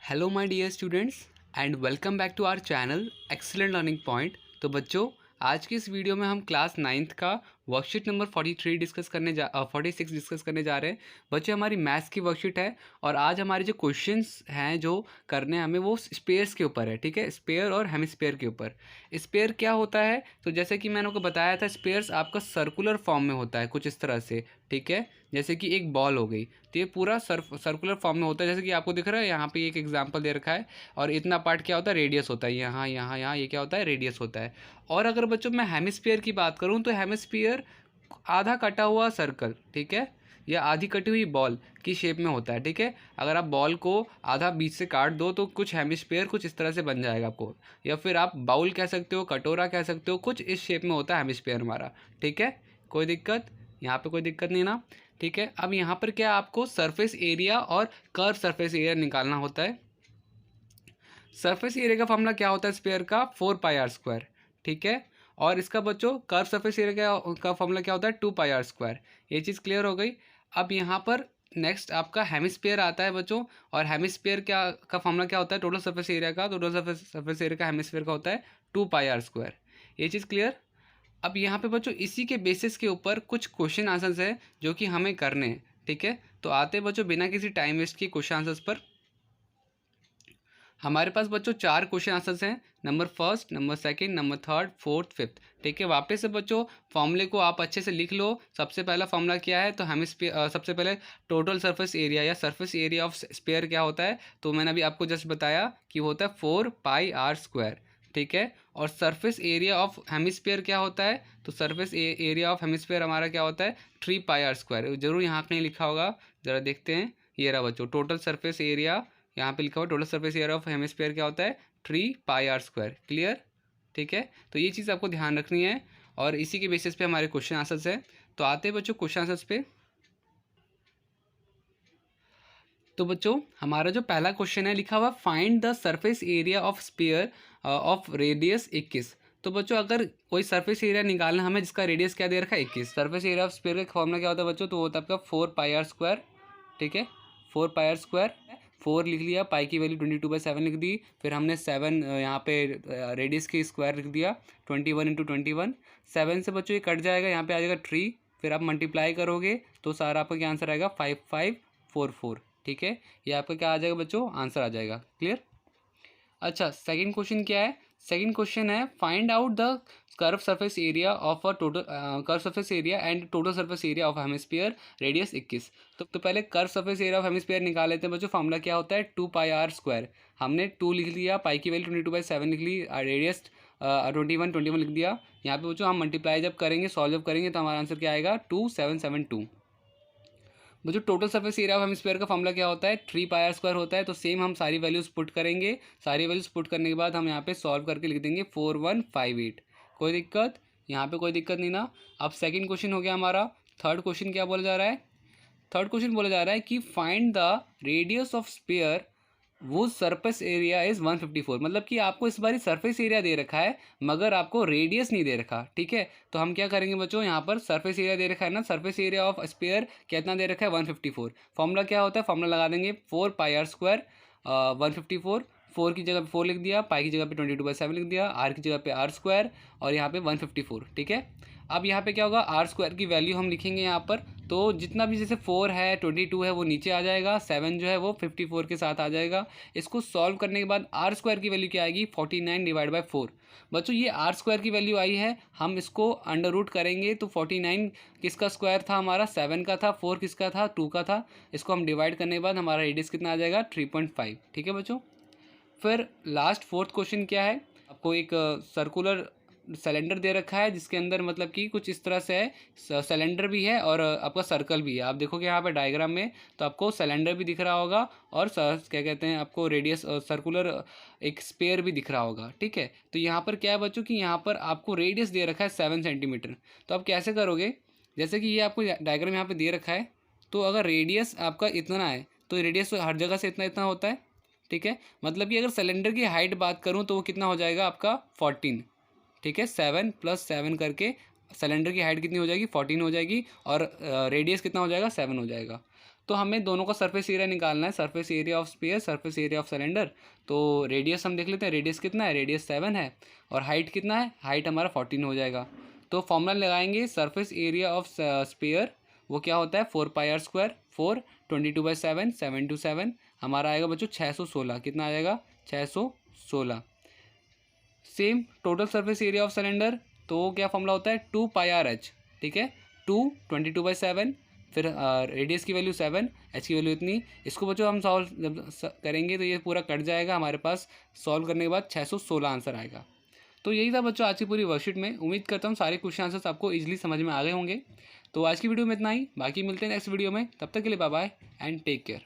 Hello my dear students and welcome back to our channel excellent learning point. तो बच्चों, आज की इस वीडियो में हम क्लास 9th का वर्कशीट नंबर 43 डिस्कस करने 46 डिस्कस करने जा रहे हैं। बच्चों, हमारी मैथ्स की वर्कशीट है और आज हमारे जो क्वेश्चंस हैं जो करने हैं हमें वो स्पेयर्स के ऊपर है। ठीक है, स्पेयर और हेमिस्फेयर के ऊपर। स्पेयर क्या होता है? तो जैसे कि मैंने आपको बताया था, स्पेयर्स आपका सर्कुलर फॉर्म में होता है कुछ इस तरह से। ठीक है, जैसे कि एक बॉल हो गई तो ये पूरा सर्कुलर फॉर्म में होता है। जैसे कि आपको दिख रहा है यहाँ पे एक एग्जांपल दे रखा है और इतना पार्ट क्या होता है, रेडियस होता है। यहाँ यहाँ यहाँ ये क्या होता है, रेडियस होता है। और अगर बच्चों मैं हेमिस्फीयर की बात करूँ तो हेमिस्फीयर आधा कटा हुआ सर्कल, ठीक है, या आधी कटी हुई बॉल की शेप में होता है। ठीक है, अगर आप बॉल को आधा बीच से काट दो तो कुछ हेमिस्फीयर कुछ इस तरह से बन जाएगा आपको, या फिर आप बाउल कह सकते हो, कटोरा कह सकते हो, कुछ इस शेप में होता है हेमिस्फीयर हमारा। ठीक है, कोई दिक्कत यहाँ पे? कोई दिक्कत नहीं ना? ठीक है, अब यहाँ पर क्या आपको सरफेस एरिया और कर्व सरफेस एरिया निकालना होता है। सरफेस एरिया का फॉर्मूला क्या होता है स्पेयर का? 4πr²। ठीक है, और इसका बच्चों कर्व सरफेस एरिया का फॉर्मूला क्या होता है? 2πr²। ये चीज़ क्लियर हो गई। अब यहाँ पर नेक्स्ट आपका हेमिस्फीयर आता है बच्चों, और हेमिस्फीयर क्या का फॉर्मूला क्या होता है? टोटल सरफेस एरिया का। टोटल सरफेस एरिया का हेमिस्फीयर का होता है 2πr²। ये चीज़ क्लियर। अब यहाँ पे बच्चों इसी के बेसिस के ऊपर कुछ क्वेश्चन आंसर्स हैं जो कि हमें करने हैं। ठीक है, तो आते बच्चों बिना किसी टाइम वेस्ट के क्वेश्चन आंसर्स पर। हमारे पास बच्चों 4 क्वेश्चन आंसर्स हैं, number first, number second, number third, fourth, fifth. ठीक है, वापस से बच्चों फॉर्मूले को आप अच्छे से लिख लो। सबसे पहला फॉर्मूला क्या है? तो हमें सबसे पहले टोटल सरफेस एरिया या सरफेस एरिया ऑफ स्पेयर क्या होता है? तो मैंने अभी आपको जस्ट बताया कि होता है 4πr²। ठीक है, और सरफेस एरिया ऑफ हेमिस्फीयर क्या होता है? तो सरफेस एरिया ऑफ हेमिस्फीयर हमारा क्या होता है? 3πr²। जरूर यहाँ कहीं लिखा होगा, ज़रा देखते हैं। ये रहा बच्चों टोटल सरफेस एरिया, यहाँ पे लिखा हुआ total surface area of hemisphere क्या होता है? 3πr²। क्लियर? ठीक है, तो ये चीज़ आपको ध्यान रखनी है और इसी के बेसिस पे हमारे क्वेश्चन आंसर्स हैं। तो आते हैं बच्चों क्वेश्चन आंसर्स पे। तो बच्चों हमारा जो पहला क्वेश्चन है लिखा हुआ find the surface area of sphere of radius 21। तो बच्चों अगर कोई सरफेस एरिया निकालना हमें जिसका रेडियस क्या दे रखा है 21, सरफेस एरिया ऑफ स्फीयर का फॉर्मूला क्या होता है बच्चों? तो वो होता है आपका 4πr²। ठीक है, 4πr²। 4 लिख लिया, पाई की वैल्यू 22/7 लिख दी, फिर हमने 7 यहाँ पे रेडियस की स्क्वायर लिख दिया, 21 × 21। 7 से बच्चों ये कट जाएगा, यहाँ पे आ जाएगा 3, फिर आप मल्टीप्लाई करोगे तो सारा आपका क्या आंसर आएगा? 5544। ठीक है, ये आपका क्या आ जाएगा बच्चों? आंसर आ जाएगा। क्लियर? अच्छा, सेकंड क्वेश्चन क्या है? सेकंड क्वेश्चन है find out the curve surface area of a total curve surface area and total surface area of hemisphere radius 21। तो पहले curve surface area of hemisphere निकाल लेते हैं बच्चों। फॉर्मूला क्या होता है? 2πr²। हमने 2 लिख लिया, पाई की वैल्यू 22/7 लिख ली, रेडियस 21 लिख दिया। यहाँ पे बच्चों हम मल्टीप्लाई जब करेंगे, सॉल्व जब करेंगे तो हमारा आंसर क्या आएगा? 2772। जो total surface area of hemisphere का फॉर्मूला क्या होता है? 3πr² होता है। तो सेम हम सारी वैल्यूज पुट करेंगे। सारी वैल्यूज पुट करने के बाद हम यहाँ पे सॉल्व करके लिख देंगे 4158। कोई दिक्कत? यहाँ पे कोई दिक्कत नहीं ना? अब सेकंड क्वेश्चन हो गया हमारा। थर्ड क्वेश्चन क्या बोला जा रहा है? थर्ड क्वेश्चन बोला जा रहा है कि find the radius of sphere वो सरफेस एरिया इज़ 154। मतलब कि आपको इस बार सरफेस एरिया दे रखा है मगर आपको रेडियस नहीं दे रखा। ठीक है, तो हम क्या करेंगे बच्चों? यहाँ पर सरफेस एरिया दे रखा है ना, सरफेस एरिया ऑफ स्पेयर कितना दे रखा है? 154। फॉर्मूला क्या होता है? फॉर्मूला लगा देंगे 4πr²। 154, 4 की जगह पे 4 लिख दिया, पाई की जगह पे 22/7 लिख दिया, आर की जगह पे r² और यहाँ पे 154। ठीक है, अब यहाँ पे क्या होगा? r² की वैल्यू हम लिखेंगे यहाँ पर। तो जितना भी जैसे 4 है, 22 है, वो नीचे आ जाएगा, 7 जो है वो 54 के साथ आ जाएगा। इसको सॉल्व करने के बाद r² की वैल्यू क्या आएगी? 49/4। बच्चों ये r² की वैल्यू आई है, हम इसको अंडर रूट करेंगे तो 49 किसका स्क्वायर था? हमारा 7 का था। 4 किसका था? 2 का था। इसको हम डिवाइड करने के बाद हमारा रेडियस कितना आ जाएगा? 3.5। ठीक है बच्चों, फिर लास्ट फोर्थ क्वेश्चन क्या है? आपको एक सर्कुलर सिलेंडर दे रखा है जिसके अंदर मतलब कि कुछ इस तरह से है, सिलेंडर भी है और आपका सर्कल भी है। आप देखोगे यहाँ पे डायग्राम में तो आपको सिलेंडर भी दिख रहा होगा और क्या कहते हैं आपको रेडियस सर्कुलर एक स्पेयर भी दिख रहा होगा। ठीक है, तो यहाँ पर क्या है बच्चों कि यहाँ पर आपको रेडियस दे रखा है 7 सेंटीमीटर। तो आप कैसे करोगे? जैसे कि ये आपको डायग्राम यहाँ पर दे रखा है, तो अगर रेडियस आपका इतना है तो रेडियस हर जगह से इतना इतना होता है। ठीक है, मतलब कि अगर सिलेंडर की हाइट बात करूं तो वो कितना हो जाएगा आपका? 14। ठीक है, 7 + 7 करके सिलेंडर की हाइट कितनी हो जाएगी? 14 हो जाएगी और रेडियस कितना हो जाएगा? 7 हो जाएगा। तो हमें दोनों का सरफेस एरिया निकालना है, surface area of sphere, surface area of cylinder. तो रेडियस हम देख लेते हैं, रेडियस कितना है, रेडियस 7 है, और हाइट कितना है, हाइट हमारा 14 हो जाएगा। तो फॉर्मूला लगाएंगे सरफेस एरिया ऑफ स्फीयर, वो क्या होता है 4πr², 4 22/7, 7 to 7 हमारा आएगा बच्चों 616। कितना आ जाएगा 616। Same total surface area of cylinder, तो क्या फॉर्मूला होता है 2πrh, ठीक है, 2 22/7, फिर रेडियस की वैल्यू 7, एच की वैल्यू इतनी। इसको बच्चों हम सॉल्व जब करेंगे तो ये पूरा कट जाएगा, हमारे पास सॉल्व करने के बाद 616 आंसर आएगा। तो यही था बच्चों आज की पूरी वर्कशीट में। उम्मीद करता हूँ सारे क्वेश्चन आंसर्स आपको इजीली समझ में आ गए होंगे। तो आज की वीडियो में इतना ही, बाकी मिलते हैं नेक्स्ट वीडियो में। तब तक के लिए bye bye and take care.